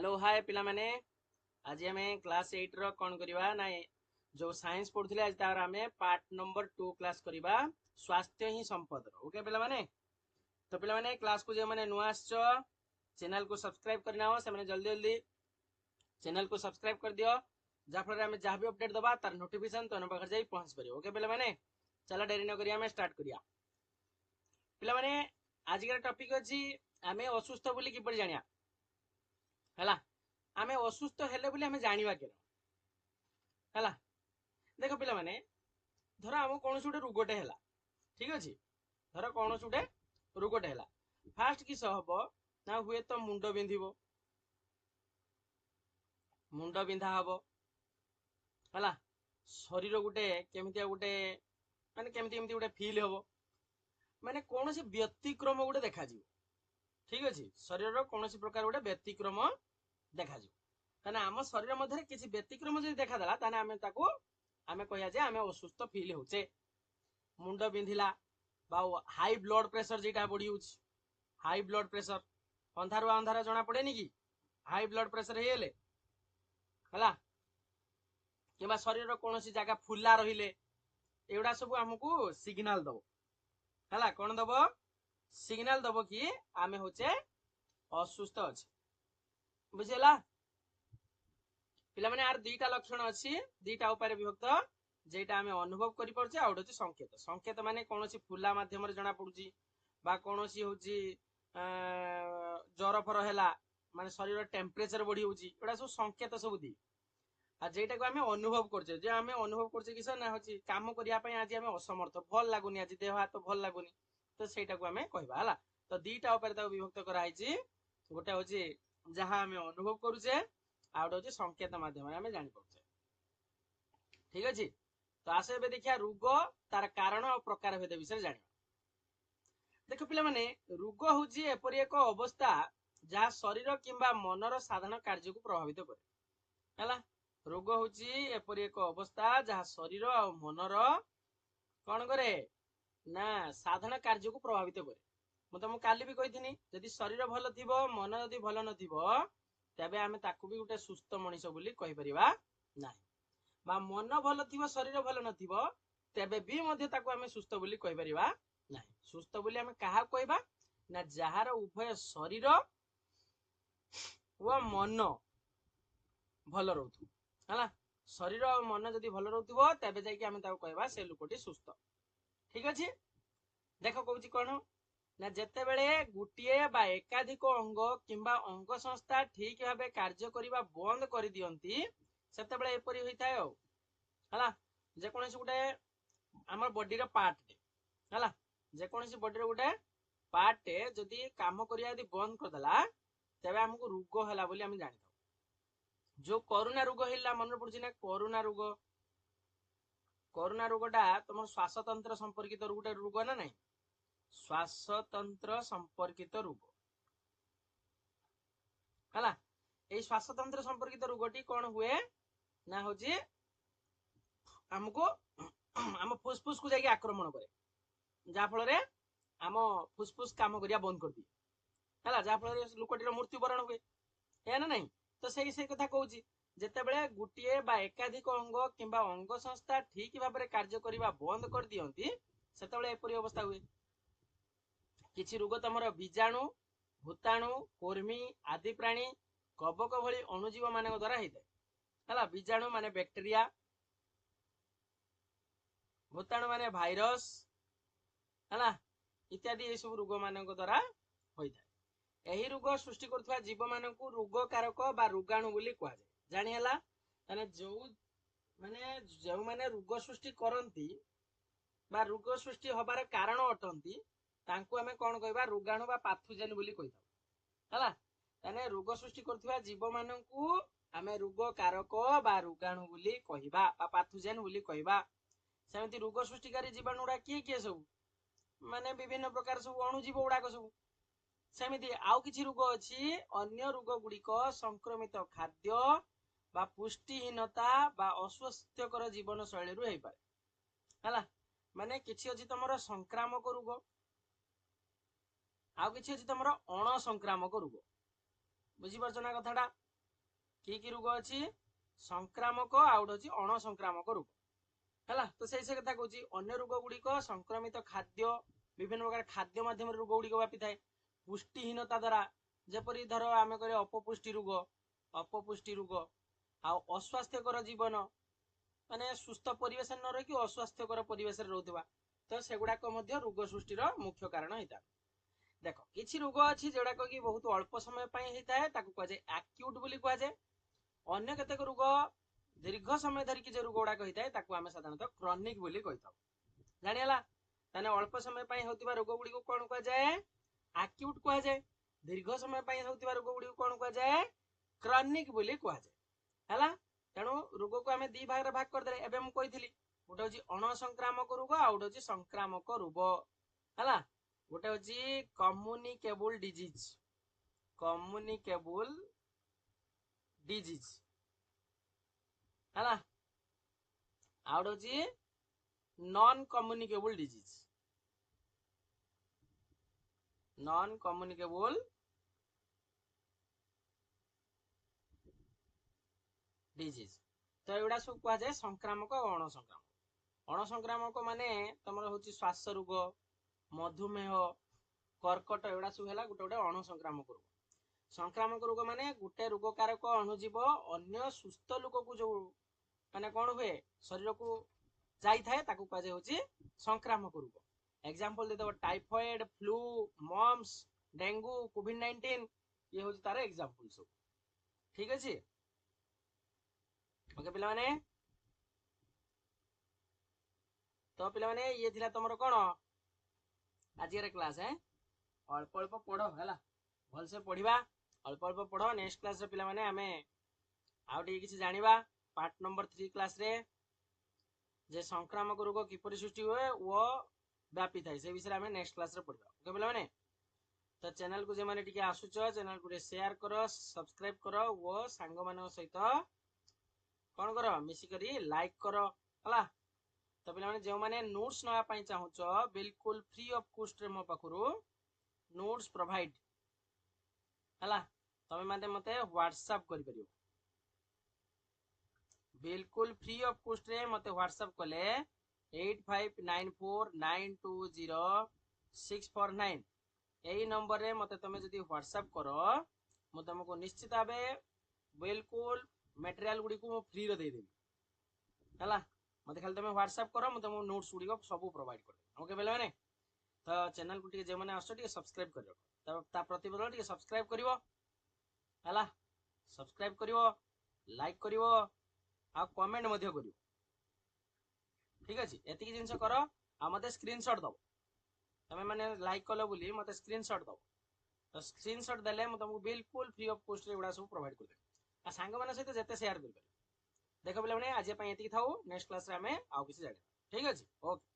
Hello hi पिला माने आज आम क्लास 8 रो कौन करवा ना जो साइंस पढ़ुले आज तार आमे पार्ट नंबर 2 क्लास करवा स्वास्थ्य ही संपद ओके पिला माने। तो पिला माने क्लास को जो माने नुआ आछो चैनल को सब्सक्राइब करना हो से माने जल्दी जल्दी चैनल को सब्सक्राइब कर दियो जाफल आमे जहाँ भी अपडेट दबा तार नोटिफिकेशन तो पाखे जाई पहुंच परियो ओके पिला माने। चला डेरी न करिया आमे स्टार्ट करिया पिला माने। आज का टॉपिक अछि आमे असुस्थ बोली किपर जानिया हला आमे असुस्थ हेले बोली आमे जानिबा केन हला। देखो पिला माने धर आम कौन गोटे रोगटे है ठीक अच्छे धर कौन गोटे रोगटे है फास्ट किस हम ना हुए तो मुंड बिंधिबो मुंड बिंधा हम है शरीर गोटे केमितिया गोटे माने केमिति एमती गोटे फील हम माने कौन व्यतिक्रम गोटे देखा ठीक अच्छे शरीर कौन प्रकार गोटे व्यतिक्रम देखा ताने आम शरीर मध्य किसी व्यतिक्रम जो देखादेला ताने आमे ताको आमे कहया जे आमे असुस्थ फील होचे। मुंड बिंधिला बा हाई ब्लड प्रेशर जेटा बढ़ी होची हाई ब्लड प्रेशर अंधार अंधार जना पड़ेनी कि हाई ब्लड प्रेशर हेले हला किबा शरीर कौन जगह फुला रहिले एगुड़ा सब हमको सिग्नल दबो हला कौन दबो सिग्नल दबो कि आमे होचे असुस्थ अच्छे बुझेला। पिला माने आर दुईटा लक्षण अच्छी दुईटा उपाय विभक्त जेटा आमे अनुभव करि परछे आ उडे संकेत संकेत माने कोनोसी फुला माध्यम रे जना पडुची बा कोनोसी होची जर फर हैला माने शरीर टेम्परेचर बढ़ी होची एडा सब संकेत सब दी आ जेटा को आमे अनुभव करछे जे आमे अनुभव करछे किस ना होची काम करिया पय आज आमे असमर्थ भल लागुनी आज देह हाथ भल लागुनी तो सेटा को आमे कहबा हला। तो दुईटा उपाय ता विभक्त करा हैची गोटे होची जहां आमे अनुभव करूछे आ गोटे संकेत माध्यम आमे जानि पाउछे ठीक अछि। तो आसे बे देखिया रोग तार कारण और प्रकार भेद विषय जानिबा। देखो पिला माने रोग होची एपरि एक अवस्था जहाँ शरीर किंबा मनर साधारण कार्य को प्रभावित करे हला। रोग होची एपरि एक अवस्था जहाँ शरीर और मनर कौन करे ना साधारण कार्य को प्रभावित करे। मु तुमको काली भी कहिथिनी जदि शरीर भल थिबो मन जदि भल नथिबो तबे आमे ताकू भी गोटे सुस्थ मनीष बोली कहि परिबा नाही बा मन भल थिबो शरीर भल नथिबो तबे भी मध्य ताकू आमे सुस्थ बोली कहि परिबा नाही। सुस्थ बोली आमे काहा कहबा ना जहार उभय शरीर व मन भल रहथु हला। शरीर और मन जदि भल रहथुबो तबे जाय कि आमे ताकू कहबा से लोकटी सुस्थ ठीक अछि। देखो कहूची कोन ना जेते बेले गुटिए बा एकाधिक अंग किंबा अंग संस्था ठीक भाबे कार्य करिबा बंद करि दियंती सेते बेले एपरि होइथाय हला। जे कोनसी गुटे हमर बॉडी रो पार्ट हला जे कोनसी बॉडी रो गुटे पार्ट जदि काम करिया यदि बंद कर देला तबे हमको रोग होला बोली हम जानि जो कोरोना रोग हिला मन पड़ुची ना कोरोना रोगटा तुम श्वास तंत्र संपर्कित गोटे रोग ना नहीं श्वासतंत्र संपर्कित रोग हला। ए श्वासतंत्र संपर्कित रोगटी कौन हुए ना होची हमको आम फुसफुस को जाके आक्रमण करे जा फल रे आम फुसफुस काम करिया बंद कर दिए हला जा फल रे लोकटीर मृत्युवरण हुए है ना नहीं। तो से कथा कहूची जेतेबेले गुटिए बा एकाधिक अंग किंबा अंग संस्था ठीक भाबरे कार्य करिबा बंद कर दियंती सेतेबेले एपरि अवस्था हुए। किछि रोग तमर बीजाणु भूताणु कर्मी आदि प्राणी कवक भली अणुजीव मानक द्वारा होइଥାଏ हला। बीजाणु माने बैक्टीरिया भूताणु माने भाइरस हला इत्यादि ए सब रोग मानक द्वारा होइଥାଏ। एही रोग सृष्टि करथवा जीव मानकु रोग कारक बा रोगाणु बोली कहा जाय जानि हला। माने जो माने रोग सृष्टि करंती बा रोग सृष्टि होबार कारण अटंती तांकु हमें कौन कहबा रोगाणु बा पाथोजेन बोली कहिथाउ हला। ताने रोग सृष्टि करथवा जीव मानकु हमें रोग कारक बा रोगाणु बोली कहिबा बा पाथोजेन बोली कहिबा। सेमति रोग सृष्टिकारी जीवाणुडा किए सब माने विभिन्न प्रकार सब अणुजीव गुड़ाक सब सेमति आउ किछि रोग अछि अन्य रोग गुड़िक संक्रमित खाद्य बा पुष्टिहीनता बा अस्वास्थ्यकर जीवन शैली रु हेइ पारे हला। माने किछि अछि तमरो संक्रामक रोग आउ किछि अछि तमरो अण संक्रामक रोग बुझी परछ ना कथाटा कि रोग अच्छी संक्रामक आउ गोटे अछि अण संक्रामक रोग है। तो से कथा कहूँ अन्य रोग गुड़िक संक्रमित खाद्य विभिन्न प्रकार खाद्य माध्यम रोग गुड़िक व्यापी थाए पुष्टिहीनता द्वारा जेपरी धर आम कह अपपुष्टि रोग आ अस्वास्थ्यकर जीवन माने सुस्थ परिवेश न रही अस्वास्थ्यकर परिवेश रोकवा तो सेगुड़ाक रोग सृष्टि मुख्य कारण होता है। देख किसी रोग अच्छी जोड़ाक कि बहुत अल्प समय होता है कहुए एक्यूट बोली कहुए अन्य केतेक रोग दीर्घ समय धरिकी जो रोग गुड़ाक होता है आम साधारणतः क्रॉनिक बोली कही जानिला ताने अल्प समय होता रोग गुड़ी कौन कहुए एक्यूट कहुए दीर्घ समय होता रोग गुड़ी कौन कहुए क्रॉनिक बोली कहुए तेणु रोग को आम दी भाग भाग करदे एवं मुझे गोटे हूँ अण संक्रामक रोग आ गोटे संक्रामक रोग है गोटे हूँ कम्युनिकेबल डिजीज है आ गोटे हूँ नॉन कम्युनिकेबल डिजीज तो एगुड़ा सब कहुए संक्रामक और अण संक्रामक माने तुम हूँ श्वास रोग मधुमेह कर्कट एगुड़ा सब है गोटे गोटे अण संक्रामक रोग माने गोटे रोग कारक अणुजीव अन्य सुस्थ लोक को जो माने कौन हुए शरीर को जाए कहुए संक्रामक रोग एग्जांपल दे टाइफॉइड फ्लू मम्स डेंगू कोविड-19 ये हूँ तार एग्जांपल सब ठीक अच्छे ओके पिला माने तो पिला माने ये थिला तमरो कोन आज क्लास है अल्प अल्प पढ़ है भल से पढ़ा अल्प अल्प पढ़ नेक्स्ट क्लास रे पिला माने आमे आउटे किसी जानिबा पार्ट नंबर 3 क्लास रे जे संक्रामक रोग किपरि सृष्टि हुए वो व्यापी थाए से विषय आमे नेक्स्ट क्लास रे पढ़बा ओके पिला माने तो चैनल को जे माने टिके आसुच चैनल को शेयर करो सब्सक्राइब करो वो सांग मानक सहित कौन कर मिसी करी लाइक करो हला तो पिला माने जो माने नोट्स नवा पई चाहुच बिल्कुल फ्री ऑफ कॉस्ट रे मो पाखरु नोट्स प्रोवाइड हला तमे माने मते व्हाट्सएप करि परियो बिल्कुल फ्री ऑफ कॉस्ट रे मते व्हाट्सएप कले 8594920649 यही नंबर रे मते तमे जदी व्हाट्सएप करो मु तुमको निश्चित भाबे बिल्कुल मटेरियल गुडी को फ्री रे दे देबी हला मते खाली तमे व्हाट्सएप करो मु तुमको नोट्स गुडी को सब प्रोवाइड कर ओके बेले माने तो चैनल को टिके जे माने आसो टिके सब्सक्राइब करियो ता प्रतिबदल टिके सब्सक्राइब करिवो हला सब्सक्राइब करिवो लाइक करिवो आ कमेंट मध्य करिवो ठीक अछि एति की जिंस करो आ मते स्क्रीनशॉट दबो तमे माने लाइक कलो बोली मते स्क्रीनशॉट दबो तो स्क्रीनशॉट देले म तुमको बिल्कुल फ्री ऑफ कॉस्ट रे उडा सब प्रोवाइड कर दे आ सांग माने सहित जते शेयर कर देखो बोले माने आज पई एति थाउ नेक्स्ट क्लास रे हमें आउ किसी जाने ठीक अछि ओके।